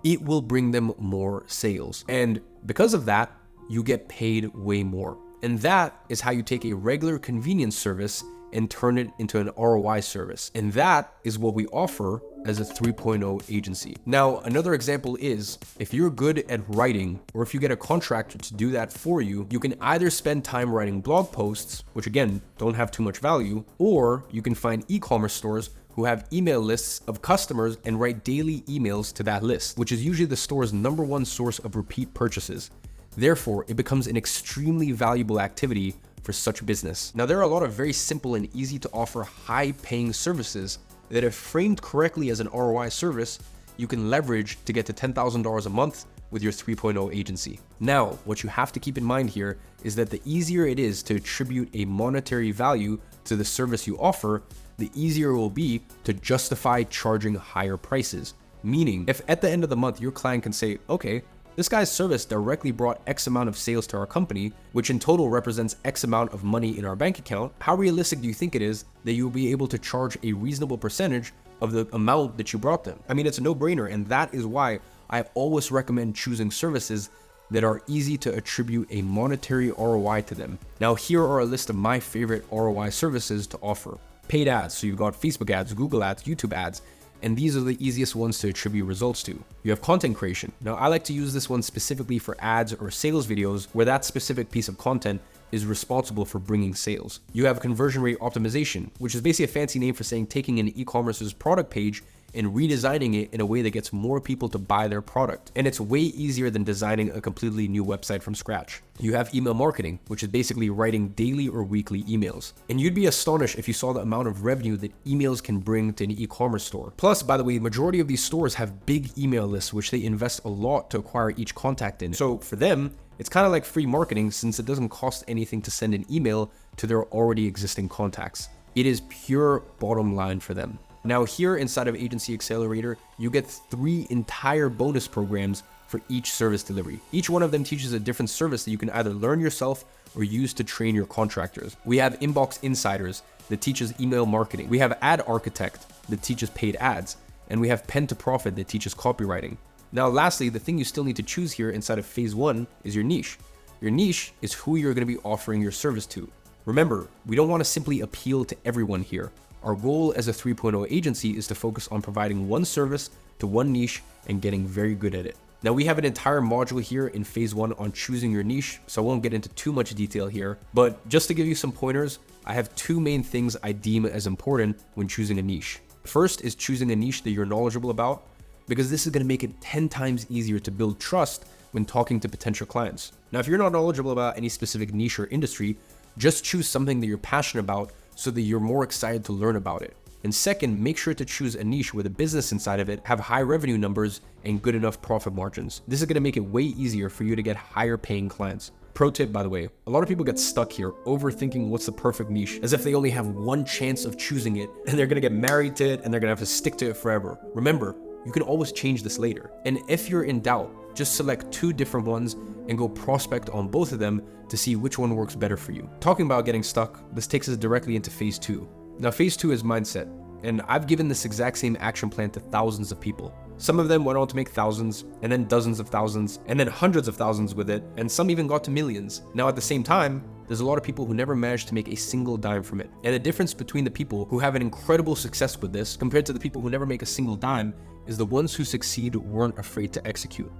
it will bring them more sales. And because of that, you get paid way more. And that is how you take a regular convenience service and turn it into an ROI service. And that is what we offer as a 3.0 agency. Now, another example is if you're good at writing, or if you get a contractor to do that for you, you can either spend time writing blog posts, which again, don't have too much value, or you can find e-commerce stores who have email lists of customers and write daily emails to that list, which is usually the store's #1 source of repeat purchases. Therefore, it becomes an extremely valuable activity for such business. Now, there are a lot of very simple and easy to offer high-paying services that, if framed correctly as an ROI service, you can leverage to get to $10,000 a month with your 3.0 agency. Now, what you have to keep in mind here is that the easier it is to attribute a monetary value to the service you offer, the easier it will be to justify charging higher prices. Meaning, if at the end of the month your client can say, okay, this guy's service directly brought X amount of sales to our company, which in total represents X amount of money in our bank account, how realistic do you think it is that you'll be able to charge a reasonable percentage of the amount that you brought them? I mean, it's a no-brainer, and that is why I always recommend choosing services that are easy to attribute a monetary ROI to them. Now, here are a list of my favorite ROI services to offer. Paid ads, so you've got Facebook ads, Google ads, YouTube ads, and these are the easiest ones to attribute results to. You have content creation. Now, I like to use this one specifically for ads or sales videos where that specific piece of content is responsible for bringing sales. You have conversion rate optimization, which is basically a fancy name for saying taking an e-commerce's product page and redesigning it in a way that gets more people to buy their product. And it's way easier than designing a completely new website from scratch. You have email marketing, which is basically writing daily or weekly emails. And you'd be astonished if you saw the amount of revenue that emails can bring to an e-commerce store. Plus, by the way, the majority of these stores have big email lists, which they invest a lot to acquire each contact in. So for them, it's kind of like free marketing since it doesn't cost anything to send an email to their already existing contacts. It is pure bottom line for them. Now here inside of Agency Accelerator, you get 3 entire bonus programs for each service delivery. Each one of them teaches a different service that you can either learn yourself or use to train your contractors. We have Inbox Insiders that teaches email marketing. We have Ad Architect that teaches paid ads. And we have Pen to Profit that teaches copywriting. Now lastly, the thing you still need to choose here inside of phase 1 is your niche. Your niche is who you're going to be offering your service to. Remember, we don't want to simply appeal to everyone here. Our goal as a 3.0 agency is to focus on providing one service to one niche and getting very good at it. Now we have an entire module here in phase 1 on choosing your niche, so I won't get into too much detail here, but just to give you some pointers, I have 2 main things I deem as important when choosing a niche. First is choosing a niche that you're knowledgeable about, because this is going to make it 10 times easier to build trust when talking to potential clients. Now, if you're not knowledgeable about any specific niche or industry, just choose something that you're passionate about so that you're more excited to learn about it. And second, make sure to choose a niche where the business inside of it have high revenue numbers and good enough profit margins. This is going to make it way easier for you to get higher paying clients. Pro tip, by the way, a lot of people get stuck here overthinking what's the perfect niche, as if they only have one chance of choosing it and they're going to get married to it and they're going to have to stick to it forever. Remember, you can always change this later. And if you're in doubt, just select 2 different ones and go prospect on both of them to see which one works better for you. Talking about getting stuck, this takes us directly into phase 2. Now phase 2 is mindset, and I've given this exact same action plan to thousands of people. Some of them went on to make thousands, and then dozens of thousands, and then hundreds of thousands with it, and some even got to millions. Now at the same time, there's a lot of people who never managed to make a single dime from it. And the difference between the people who have an incredible success with this compared to the people who never make a single dime is the ones who succeed weren't afraid to execute.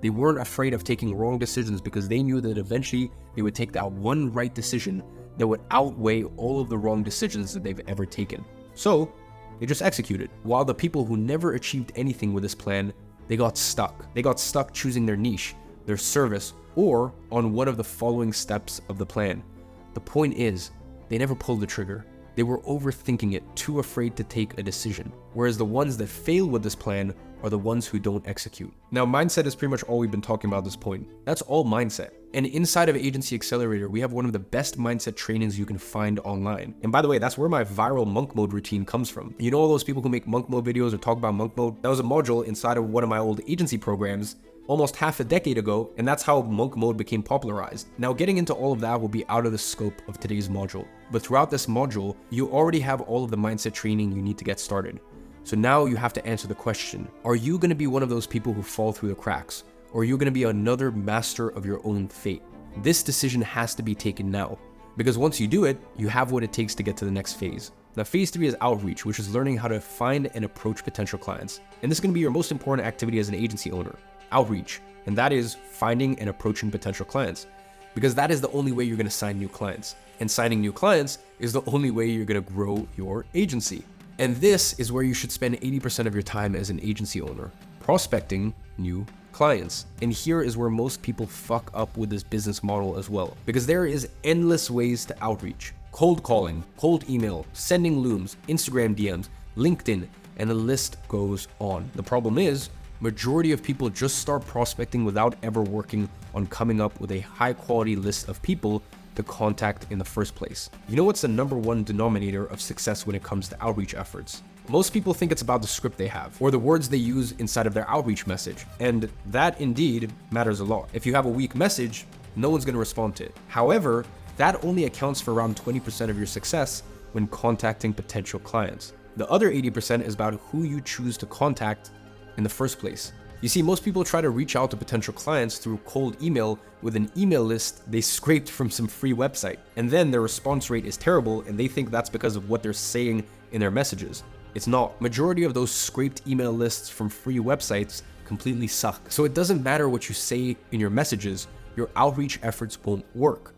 They weren't afraid of taking wrong decisions because they knew that eventually they would take that one right decision that would outweigh all of the wrong decisions that they've ever taken. So they just executed. While the people who never achieved anything with this plan, they got stuck. They got stuck choosing their niche, their service, or on one of the following steps of the plan. The point is, they never pulled the trigger. They were overthinking it, too afraid to take a decision. Whereas the ones that fail with this plan are the ones who don't execute. Now, mindset is pretty much all we've been talking about at this point. That's all mindset. And inside of Agency Accelerator, we have one of the best mindset trainings you can find online. And by the way, that's where my viral monk mode routine comes from. You know all those people who make monk mode videos or talk about monk mode? That was a module inside of one of my old agency programs almost half a decade ago, and that's how monk mode became popularized. Now, getting into all of that will be out of the scope of today's module. But throughout this module, you already have all of the mindset training you need to get started. So now you have to answer the question, are you going to be one of those people who fall through the cracks? Or are you going to be another master of your own fate? This decision has to be taken now, because once you do it, you have what it takes to get to the next phase. Now, phase 3 is outreach, which is learning how to find and approach potential clients. And this is going to be your most important activity as an agency owner, outreach. And that is finding and approaching potential clients, because that is the only way you're going to sign new clients. And signing new clients is the only way you're going to grow your agency. And this is where you should spend 80% of your time as an agency owner, prospecting new clients. And here is where most people fuck up with this business model as well, because there is endless ways to outreach. Cold calling, cold email, sending looms, Instagram DMs, LinkedIn, and the list goes on. The problem is, majority of people just start prospecting without ever working on coming up with a high quality list of people to contact in the first place. You know what's the number one denominator of success when it comes to outreach efforts? Most people think it's about the script they have or the words they use inside of their outreach message. And that indeed matters a lot. If you have a weak message, no one's going to respond to it. However, that only accounts for around 20% of your success when contacting potential clients. The other 80% is about who you choose to contact in the first place. You see, most people try to reach out to potential clients through cold email with an email list they scraped from some free website. And then their response rate is terrible and they think that's because of what they're saying in their messages. It's not. Majority of those scraped email lists from free websites completely suck. So it doesn't matter what you say in your messages, your outreach efforts won't work.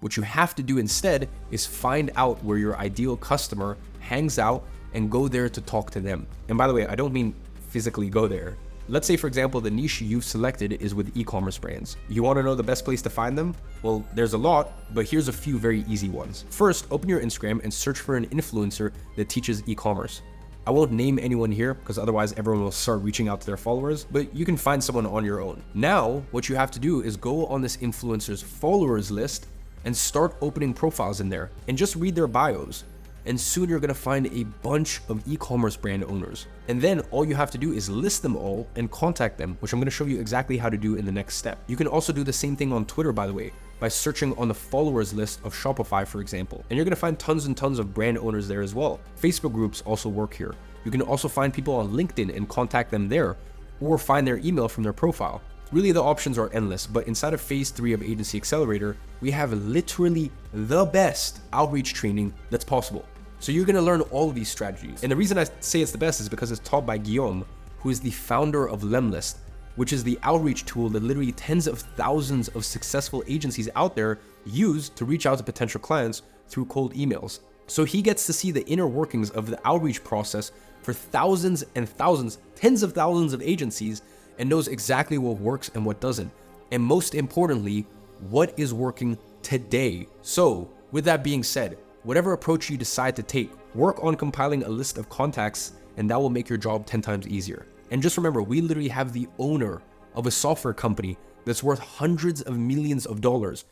What you have to do instead is find out where your ideal customer hangs out and go there to talk to them. And by the way, I don't mean physically go there. Let's say, for example, the niche you've selected is with e-commerce brands. You want to know the best place to find them? Well, there's a lot, but here's a few very easy ones. First, open your Instagram and search for an influencer that teaches e-commerce. I won't name anyone here because otherwise everyone will start reaching out to their followers, but you can find someone on your own. Now, what you have to do is go on this influencer's followers list and start opening profiles in there and just read their bios. And soon you're gonna find a bunch of e-commerce brand owners. And then all you have to do is list them all and contact them, which I'm gonna show you exactly how to do in the next step. You can also do the same thing on Twitter, by the way, by searching on the followers list of Shopify, for example. And you're gonna find tons and tons of brand owners there as well. Facebook groups also work here. You can also find people on LinkedIn and contact them there, or find their email from their profile. Really, the options are endless, but inside of phase 3 of Agency Accelerator, we have literally the best outreach training that's possible. So you're gonna learn all of these strategies. And the reason I say it's the best is because it's taught by Guillaume, who is the founder of Lemlist, which is the outreach tool that literally tens of thousands of successful agencies out there use to reach out to potential clients through cold emails. So he gets to see the inner workings of the outreach process for thousands and thousands, tens of thousands of agencies, and knows exactly what works and what doesn't. And most importantly, what is working today. So with that being said, whatever approach you decide to take, work on compiling a list of contacts, and that will make your job 10 times easier. And just remember, we literally have the owner of a software company that's worth hundreds of millions of dollars.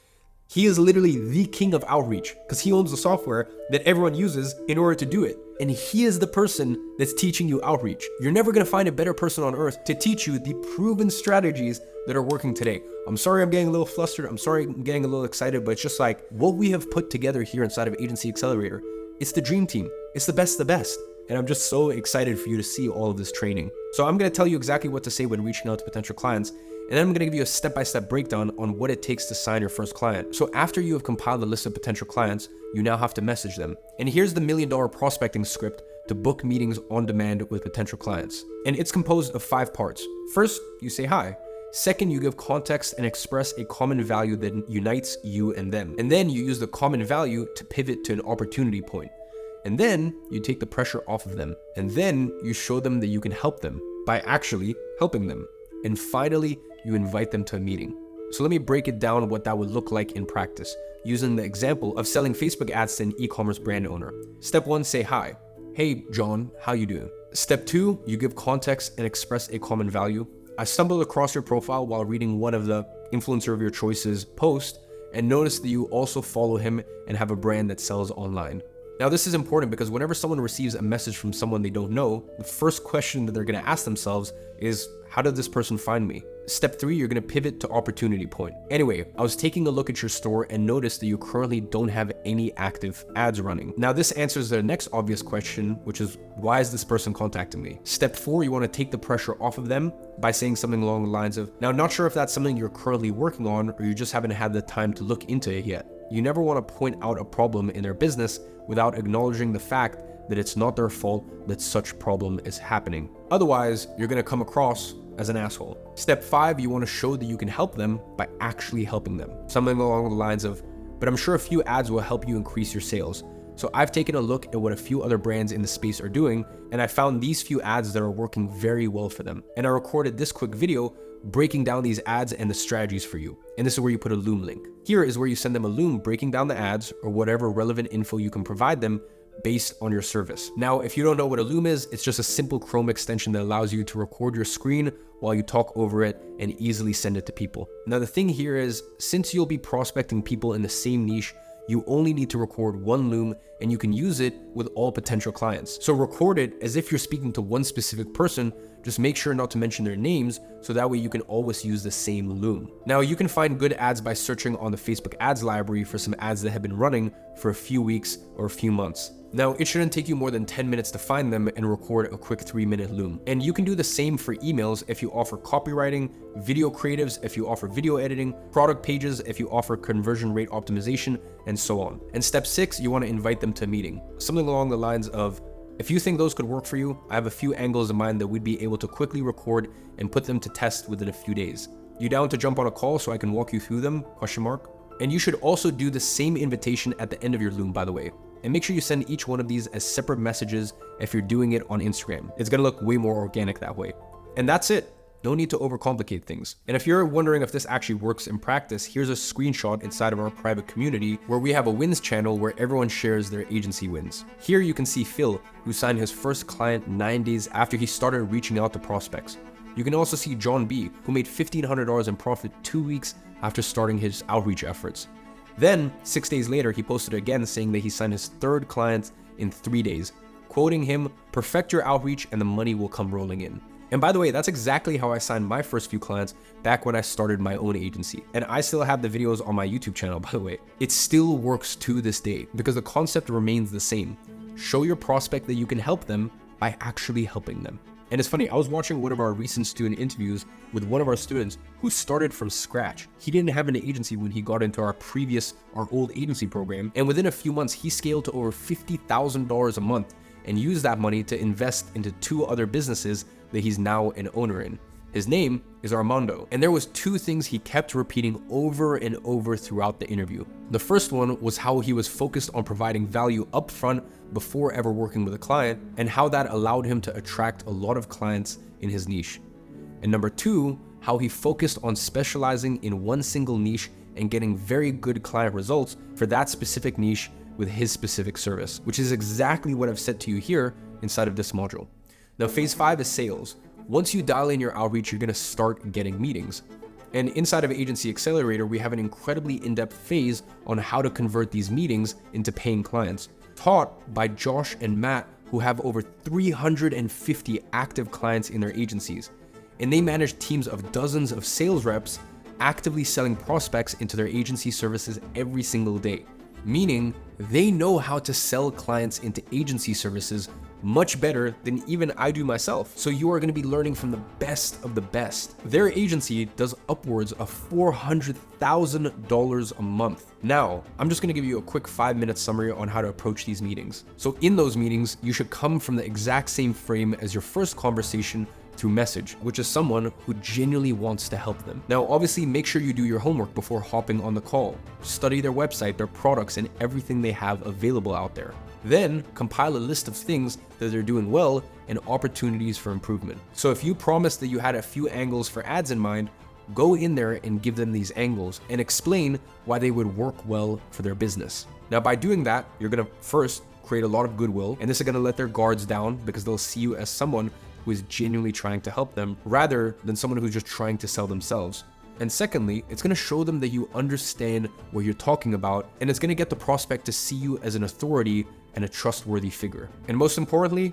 He is literally the king of outreach because he owns the software that everyone uses in order to do it. And he is the person that's teaching you outreach. You're never gonna find a better person on earth to teach you the proven strategies that are working today. I'm sorry I'm getting a little flustered. I'm sorry I'm getting a little excited, but it's just like what we have put together here inside of Agency Accelerator. It's the dream team. It's the best of the best. And I'm just so excited for you to see all of this training. So I'm gonna tell you exactly what to say when reaching out to potential clients. And then I'm gonna give you a step-by-step breakdown on what it takes to sign your first client. So after you have compiled a list of potential clients, you now have to message them. And here's the $1 million prospecting script to book meetings on demand with potential clients. And it's composed of 5 parts. First, you say hi. Second, you give context and express a common value that unites you and them. And then you use the common value to pivot to an opportunity point. And then you take the pressure off of them. And then you show them that you can help them by actually helping them. And finally, you invite them to a meeting. So let me break it down what that would look like in practice, using the example of selling Facebook ads to an e-commerce brand owner. Step 1, say hi. Hey, John, how you doing? Step 2, you give context and express a common value. I stumbled across your profile while reading one of the influencer of your choice's post and noticed that you also follow him and have a brand that sells online. Now, this is important because whenever someone receives a message from someone they don't know, the first question that they're gonna ask themselves is, how did this person find me? Step 3, you're gonna pivot to opportunity point. Anyway, I was taking a look at your store and noticed that you currently don't have any active ads running. Now, this answers the next obvious question, which is, why is this person contacting me? Step 4, you wanna take the pressure off of them by saying something along the lines of, now, not sure if that's something you're currently working on or you just haven't had the time to look into it yet. You never wanna point out a problem in their business without acknowledging the fact that it's not their fault that such problem is happening. Otherwise, you're gonna come across as an asshole. Step 5, you wanna show that you can help them by actually helping them. Something along the lines of, but I'm sure a few ads will help you increase your sales. So I've taken a look at what a few other brands in the space are doing, and I found these few ads that are working very well for them. And I recorded this quick video breaking down these ads and the strategies for you. And this is where you put a Loom link. Here is where you send them a Loom breaking down the ads or whatever relevant info you can provide them based on your service. Now, if you don't know what a loom is, it's just a simple Chrome extension that allows you to record your screen while you talk over it and easily send it to people. Now, the thing here is, since you'll be prospecting people in the same niche, you only need to record one loom and you can use it with all potential clients. So record it as if you're speaking to one specific person, just make sure not to mention their names so that way you can always use the same loom. Now, you can find good ads by searching on the Facebook ads library for some ads that have been running for a few weeks or a few months. Now, it shouldn't take you more than 10 minutes to find them and record a quick 3-minute loom. And you can do the same for emails if you offer copywriting, video creatives if you offer video editing, product pages if you offer conversion rate optimization, and so on. And step 6, you want to invite them to a meeting. Something along the lines of, if you think those could work for you, I have a few angles in mind that we'd be able to quickly record and put them to test within a few days. You down to jump on a call so I can walk you through them? ? And you should also do the same invitation at the end of your loom, by the way. And make sure you send each one of these as separate messages if you're doing it on Instagram. It's gonna look way more organic that way. And that's it. No need to overcomplicate things. And if you're wondering if this actually works in practice, here's a screenshot inside of our private community where we have a wins channel where everyone shares their agency wins. Here you can see Phil, who signed his first client 9 days after he started reaching out to prospects. You can also see John B, who made $1,500 in profit 2 weeks after starting his outreach efforts. Then, 6 days later, he posted again saying that he signed his 3rd client in 3 days, quoting him, "Perfect your outreach and the money will come rolling in." And by the way, that's exactly how I signed my first few clients back when I started my own agency. And I still have the videos on my YouTube channel, by the way. It still works to this day because the concept remains the same. Show your prospect that you can help them by actually helping them. And it's funny, I was watching one of our recent student interviews with one of our students who started from scratch. He didn't have an agency when he got into our old agency program. And within a few months, he scaled to over $50,000 a month and used that money to invest into 2 other businesses that he's now an owner in. His name is Armando. And there was 2 things he kept repeating over and over throughout the interview. The first one was how he was focused on providing value upfront before ever working with a client, and how that allowed him to attract a lot of clients in his niche. And number 2, how he focused on specializing in one single niche and getting very good client results for that specific niche with his specific service, which is exactly what I've said to you here inside of this module. Now, phase 5 is sales. Once you dial in your outreach, you're gonna start getting meetings. And inside of Agency Accelerator, we have an incredibly in-depth phase on how to convert these meetings into paying clients, taught by Josh and Matt, who have over 350 active clients in their agencies. And they manage teams of dozens of sales reps actively selling prospects into their agency services every single day. Meaning, they know how to sell clients into agency services much better than even I do myself. So you are gonna be learning from the best of the best. Their agency does upwards of $400,000 a month. Now, I'm just gonna give you a quick 5-minute summary on how to approach these meetings. So in those meetings, you should come from the exact same frame as your first conversation through message, which is someone who genuinely wants to help them. Now, obviously, make sure you do your homework before hopping on the call. Study their website, their products, and everything they have available out there. Then, compile a list of things that they're doing well and opportunities for improvement. So if you promised that you had a few angles for ads in mind, go in there and give them these angles and explain why they would work well for their business. Now, by doing that, you're gonna first create a lot of goodwill, and this is gonna let their guards down because they'll see you as someone who is genuinely trying to help them rather than someone who's just trying to sell themselves. And secondly, it's gonna show them that you understand what you're talking about, and it's gonna get the prospect to see you as an authority and a trustworthy figure. And most importantly,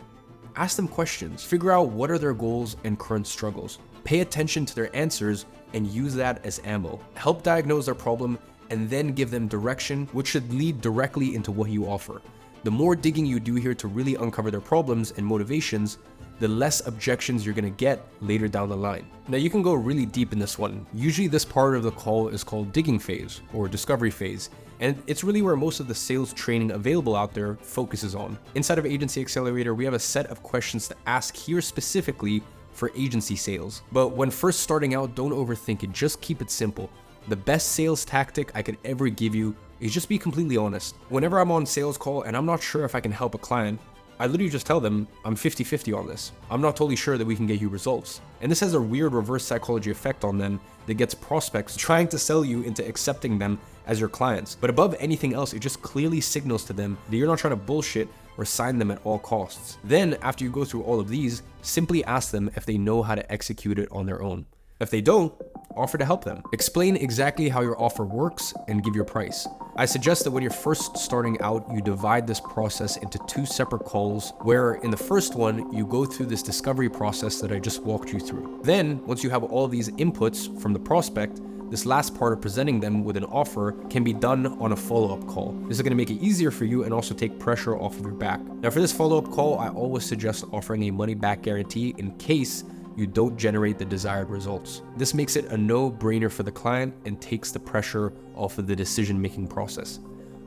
ask them questions. Figure out what are their goals and current struggles. Pay attention to their answers and use that as ammo. Help diagnose their problem and then give them direction, which should lead directly into what you offer. The more digging you do here to really uncover their problems and motivations, the less objections you're gonna get later down the line. Now, you can go really deep in this one. Usually this part of the call is called digging phase or discovery phase, and it's really where most of the sales training available out there focuses on. Inside of Agency Accelerator, we have a set of questions to ask here specifically for agency sales. But when first starting out, don't overthink it, just keep it simple. The best sales tactic I could ever give you is just be completely honest. Whenever I'm on sales call and I'm not sure if I can help a client, I literally just tell them I'm 50-50 on this. I'm not totally sure that we can get you results. And this has a weird reverse psychology effect on them that gets prospects trying to sell you into accepting them as your clients. But above anything else, it just clearly signals to them that you're not trying to bullshit, or sign them at all costs. Then, after you go through all of these, simply ask them if they know how to execute it on their own. If they don't, offer to help them. Explain exactly how your offer works and give your price. I suggest that when you're first starting out, you divide this process into 2 separate calls, where in the first one, you go through this discovery process that I just walked you through. Then, once you have all these inputs from the prospect, this last part of presenting them with an offer can be done on a follow-up call. This is going to make it easier for you and also take pressure off of your back. Now, for this follow-up call, I always suggest offering a money-back guarantee in case you don't generate the desired results. This makes it a no-brainer for the client and takes the pressure off of the decision-making process.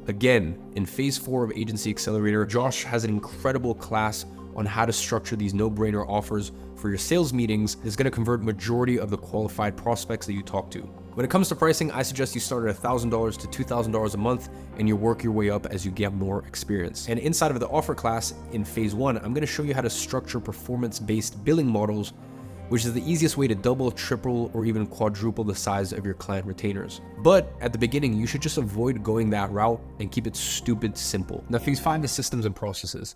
Again, in phase 4 of Agency Accelerator, Josh has an incredible class on how to structure these no-brainer offers for your sales meetings. It's going to convert majority of the qualified prospects that you talk to. When it comes to pricing, I suggest you start at $1,000 to $2,000 a month and you work your way up as you get more experience. And inside of the offer class in phase 1, I'm going to show you how to structure performance-based billing models, which is the easiest way to double, triple, or even quadruple the size of your client retainers. But at the beginning, you should just avoid going that route and keep it stupid simple. Now, phase 5 is systems and processes.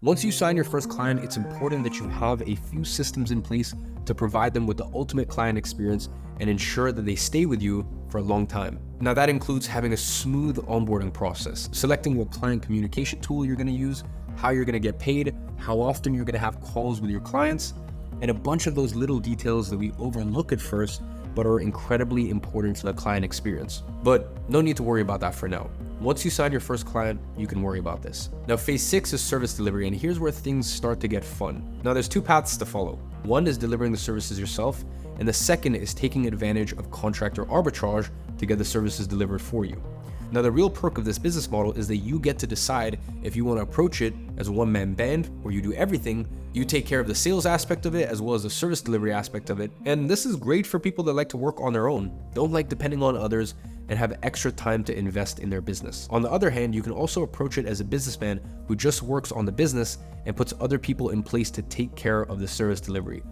Once you sign your first client, it's important that you have a few systems in place to provide them with the ultimate client experience and ensure that they stay with you for a long time. Now, that includes having a smooth onboarding process, selecting what client communication tool you're going to use, how you're going to get paid, how often you're going to have calls with your clients, and a bunch of those little details that we overlook at first, but are incredibly important for the client experience. But no need to worry about that for now. Once you sign your first client, you can worry about this. Now, phase 6 is service delivery, and here's where things start to get fun. Now, there's 2 paths to follow. One is delivering the services yourself, and the second is taking advantage of contractor arbitrage to get the services delivered for you. Now, the real perk of this business model is that you get to decide if you want to approach it as a one-man band where you do everything. You take care of the sales aspect of it as well as the service delivery aspect of it. And this is great for people that like to work on their own, don't like depending on others, and have extra time to invest in their business. On the other hand, you can also approach it as a businessman who just works on the business and puts other people in place to take care of the service delivery,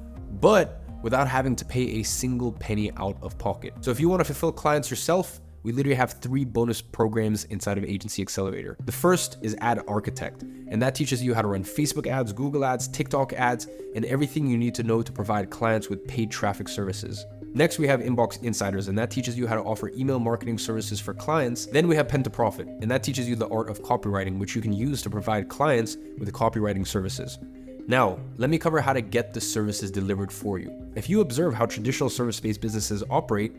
but without having to pay a single penny out of pocket. So if you want to fulfill clients yourself, we literally have 3 bonus programs inside of Agency Accelerator. The first is Ad Architect, and that teaches you how to run Facebook ads, Google ads, TikTok ads, and everything you need to know to provide clients with paid traffic services. Next, we have Inbox Insiders, and that teaches you how to offer email marketing services for clients. Then we have Pen to Profit, and that teaches you the art of copywriting, which you can use to provide clients with copywriting services. Now, let me cover how to get the services delivered for you. If you observe how traditional service-based businesses operate,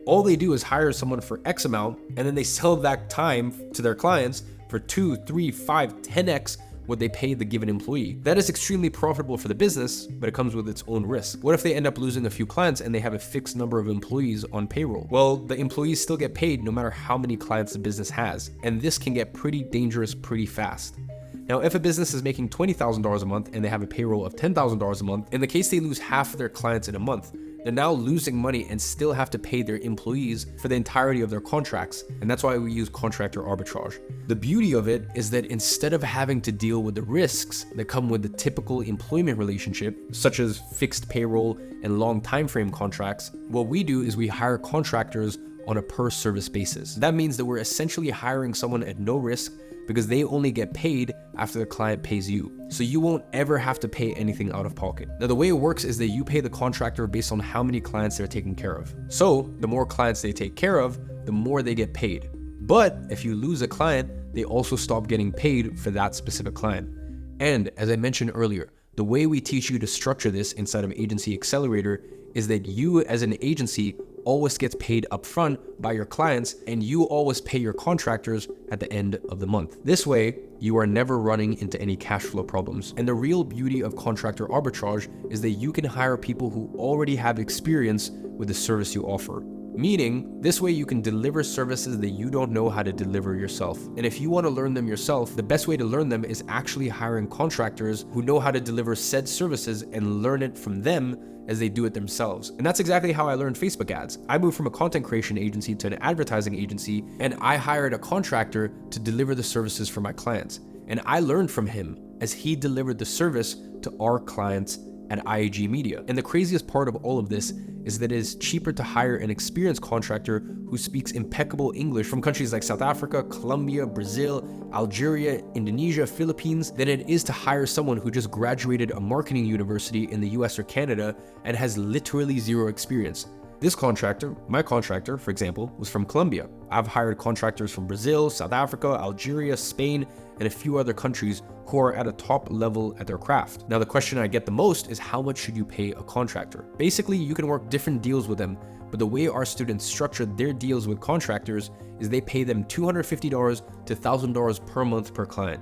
all they do is hire someone for X amount, and then they sell that time to their clients for 2, 3, 5, 10x what they pay the given employee. That is extremely profitable for the business, but it comes with its own risk. What if they end up losing a few clients and they have a fixed number of employees on payroll? Well, the employees still get paid no matter how many clients the business has, and this can get pretty dangerous pretty fast. Now, if a business is making $20,000 a month and they have a payroll of $10,000 a month, in the case they lose half of their clients in a month, they're now losing money and still have to pay their employees for the entirety of their contracts. And that's why we use contractor arbitrage. The beauty of it is that instead of having to deal with the risks that come with the typical employment relationship, such as fixed payroll and long time frame contracts, what we do is we hire contractors on a per service basis. That means that we're essentially hiring someone at no risk because they only get paid after the client pays you. So you won't ever have to pay anything out of pocket. Now, the way it works is that you pay the contractor based on how many clients they're taking care of. So the more clients they take care of, the more they get paid. But if you lose a client, they also stop getting paid for that specific client. And as I mentioned earlier, the way we teach you to structure this inside of Agency Accelerator is that you as an agency always gets paid upfront by your clients, and you always pay your contractors at the end of the month. This way, you are never running into any cash flow problems. And the real beauty of contractor arbitrage is that you can hire people who already have experience with the service you offer. Meaning, this way you can deliver services that you don't know how to deliver yourself. And if you want to learn them yourself, the best way to learn them is actually hiring contractors who know how to deliver said services and learn it from them as they do it themselves. And that's exactly how I learned Facebook ads. I moved from a content creation agency to an advertising agency, and I hired a contractor to deliver the services for my clients. And I learned from him as he delivered the service to our clients at IAG Media. And the craziest part of all of this is that it is cheaper to hire an experienced contractor who speaks impeccable English from countries like South Africa, Colombia, Brazil, Algeria, Indonesia, Philippines, than it is to hire someone who just graduated a marketing university in the US or Canada and has literally zero experience. This contractor, my contractor, for example, was from Colombia. I've hired contractors from Brazil, South Africa, Algeria, Spain, and a few other countries who are at a top level at their craft. Now, the question I get the most is how much should you pay a contractor? Basically, you can work different deals with them, but the way our students structured their deals with contractors is they pay them $250 to $1,000 per month per client.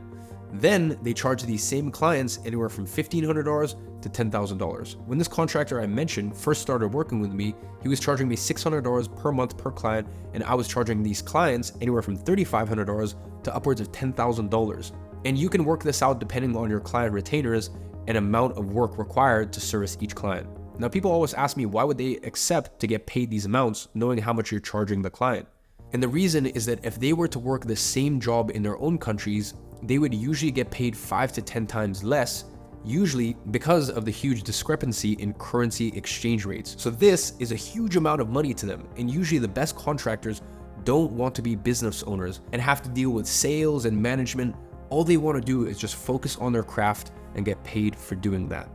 Then they charge these same clients anywhere from $1,500 to $10,000. When this contractor I mentioned first started working with me, he was charging me $600 per month per client, and I was charging these clients anywhere from $3,500 to upwards of $10,000. And you can work this out depending on your client retainers and amount of work required to service each client. Now, people always ask me, why would they accept to get paid these amounts knowing how much you're charging the client? And the reason is that if they were to work the same job in their own countries, they would usually get paid 5 to 10 times less, usually because of the huge discrepancy in currency exchange rates. So this is a huge amount of money to them, and usually the best contractors don't want to be business owners and have to deal with sales and management. All they want to do is just focus on their craft and get paid for doing that.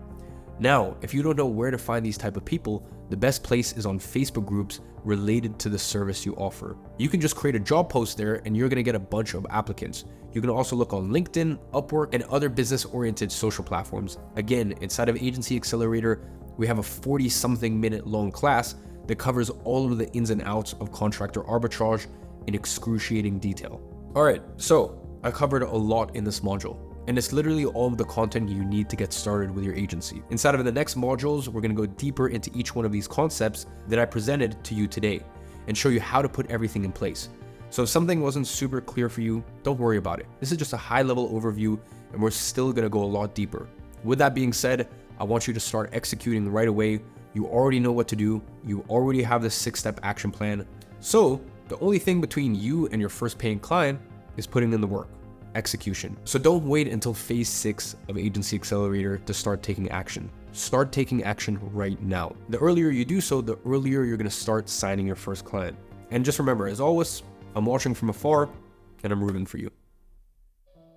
Now, if you don't know where to find these type of people, the best place is on Facebook groups related to the service you offer. You can just create a job post there and you're going to get a bunch of applicants. You can also look on LinkedIn, Upwork, and other business-oriented social platforms. Again, inside of Agency Accelerator, we have a 40-something minute long class that covers all of the ins and outs of contractor arbitrage in excruciating detail. All right, so I covered a lot in this module, and it's literally all of the content you need to get started with your agency. Inside of the next modules, we're going to go deeper into each one of these concepts that I presented to you today and show you how to put everything in place. So if something wasn't super clear for you, don't worry about it. This is just a high-level overview, and we're still going to go a lot deeper. With that being said, I want you to start executing right away. You already know what to do. You already have the 6-step action plan. So the only thing between you and your first paying client is putting in the work. Execution. So don't wait until phase 6 of Agency Accelerator to start taking action. Start taking action right now. The earlier you do so, the earlier you're going to start signing your first client. And just remember, as always, I'm watching from afar and I'm rooting for you.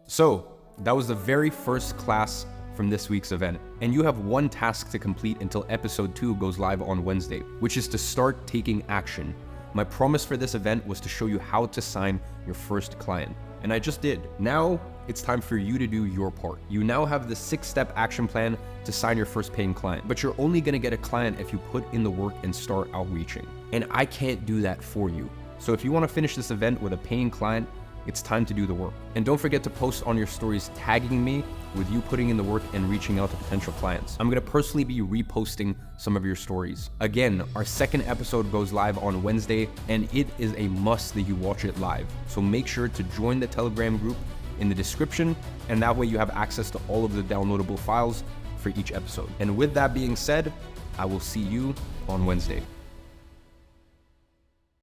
So that was the very first class from this week's event. And you have one task to complete until episode 2 goes live on Wednesday, which is to start taking action. My promise for this event was to show you how to sign your first client. And I just did. Now it's time for you to do your part. You now have the 6-step action plan to sign your first paying client, but you're only gonna get a client if you put in the work and start outreaching. And I can't do that for you. So if you wanna finish this event with a paying client, it's time to do the work. And don't forget to post on your stories tagging me with you putting in the work and reaching out to potential clients. I'm gonna personally be reposting some of your stories. Again, our second episode goes live on Wednesday, and it is a must that you watch it live. So make sure to join the Telegram group in the description, and that way you have access to all of the downloadable files for each episode. And with that being said, I will see you on Wednesday.